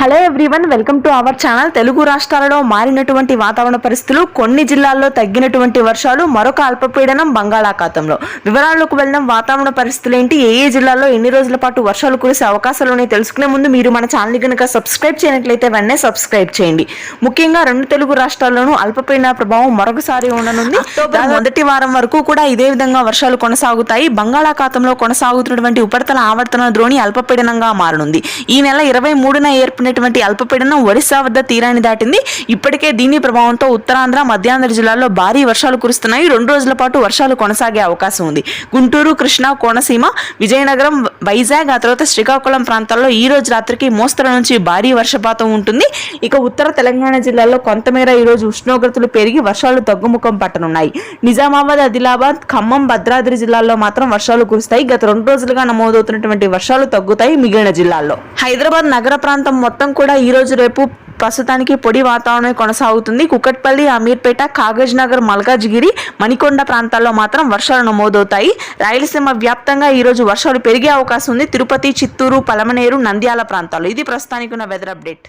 Hello everyone, welcome to our channel. Telugu రాష్ట్రాలలో మారినటువంటి వాతావరణ పరిస్థితులు, కొన్ని జిల్లాల్లో తగ్గినటువంటి వర్షాలు, మరొక అల్పపీడనం బంగాళాఖాతంలో. వివరాల్లోకి వెళ్ళడం వాతావరణ పరిస్థితులు ఏంటి, ఏ జిల్లాల్లో ఎన్ని రోజుల పాటు వర్షాలు కురిసే అవకాశాలు ఉన్నాయి తెలుసుకునే ముందు మీరు మన ఛానల్ కనుక సబ్స్క్రైబ్ చేయనట్లయితే వెంటనే సబ్స్క్రైబ్ చేయండి. ముఖ్యంగా రెండు తెలుగు రాష్ట్రాల్లోనూ అల్పపీడన ప్రభావం మరొకసారి ఉండనుంది. మొదటి వారం వరకు కూడా ఇదే విధంగా వర్షాలు కొనసాగుతాయి. బంగాళాఖాతంలో కొనసాగుతున్నటువంటి ఉపరితల ఆవర్తన ద్రోణి అల్పపీడనంగా మారనుంది. ఈ నెల 23న ఏర్పడినటువంటి అల్పపీడనం ఒడిశా వద్ద తీరాన్ని దాటింది. ఇప్పటికే దీని ప్రభావంతో ఉత్తరాంధ్ర, మధ్యాంధ్ర జిల్లాల్లో భారీ వర్షాలు కురుస్తున్నాయి. 2 రోజుల పాటు వర్షాలు కొనసాగే అవకాశం ఉంది. గుంటూరు, కృష్ణా, కోనసీమ, విజయనగరం, వైజాగ్, ఆ తర్వాత శ్రీకాకుళం ప్రాంతాల్లో ఈ రోజు రాత్రికి మోస్తరు నుంచి భారీ వర్షపాతం ఉంటుంది. ఇక ఉత్తర తెలంగాణ జిల్లాల్లో కొంతమేర ఈ రోజు ఉష్ణోగ్రతలు పెరిగి వర్షాలు తగ్గుముఖం పట్టనున్నాయి. నిజామాబాద్, ఆదిలాబాద్, ఖమ్మం, భద్రాద్రి జిల్లాల్లో మాత్రం వర్షాలు కురుస్తాయి. గత 2 రోజులుగా నమోదవుతున్నటువంటి వర్షాలు తగ్గుతాయి మిగిలిన జిల్లాల్లో. హైదరాబాద్ నగర ప్రాంతం మొత్తం కూడా ఈ రోజు రేపు ప్రస్తుతానికి పొడి వాతావరణం కొనసాగుతుంది. కుకట్పల్లి, అమీర్పేట, కాగజ్ నగర్, మల్కాజ్గిరి, మణికొండ ప్రాంతాల్లో మాత్రం వర్షాలు నమోదవుతాయి. రాయలసీమ వ్యాప్తంగా ఈ రోజు వర్షాలు పెరిగే అవకాశం ఉంది. తిరుపతి, చిత్తూరు, పలమనేరు, నంద్యాల ప్రాంతాల్లో. ఇది ప్రస్తుతానికి ఉన్న వెదర్ అప్డేట్.